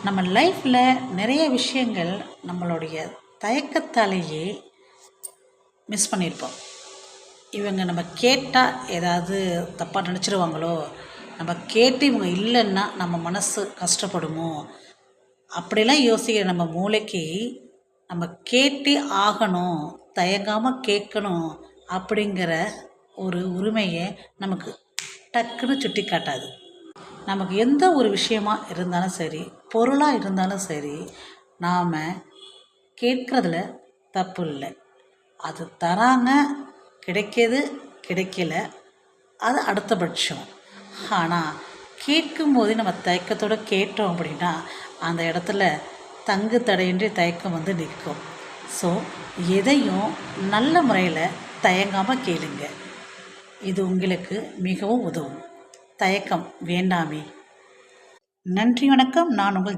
நம்ம லைஃப்பில் நிறைய விஷயங்கள் நம்மளுடைய தயக்கத்தாலேயே மிஸ் பண்ணியிருப்போம். இவங்க நம்ம கேட்டால் ஏதாவது தப்பாக நினச்சிருவாங்களோ, நம்ம கேட்டு இவங்க இல்லைன்னா நம்ம மனசு கஷ்டப்படுமோ, அப்படிலாம் யோசிக்கிற நம்ம மூளைக்கு நம்ம கேட்டே ஆகணும், தயங்காமல் கேட்கணும் அப்படிங்கிற ஒரு உரிமையை நமக்கு டக்குன்னு சுட்டி காட்டாது. நமக்கு எந்த ஒரு விஷயமா இருந்தாலும் சரி, பொருளாக இருந்தாலும் சரி, நாம் கேட்குறதுல தப்பு இல்லை. அது தராங்க, கிடைக்கிது கிடைக்கல, அது அடுத்தபட்சம். ஆனால் கேட்கும்போது நம்ம தயக்கத்தோடு கேட்டோம் அப்படின்னா அந்த இடத்துல தங்கு தடையின்றி தயக்கம் வந்து நிற்கும். ஸோ எதையும் நல்ல முறையில் தயங்காமல் கேளுங்க. இது உங்களுக்கு மிகவும் உதவும். தயக்கம் வேண்டாமே. நன்றி, வணக்கம். நான் உங்கள்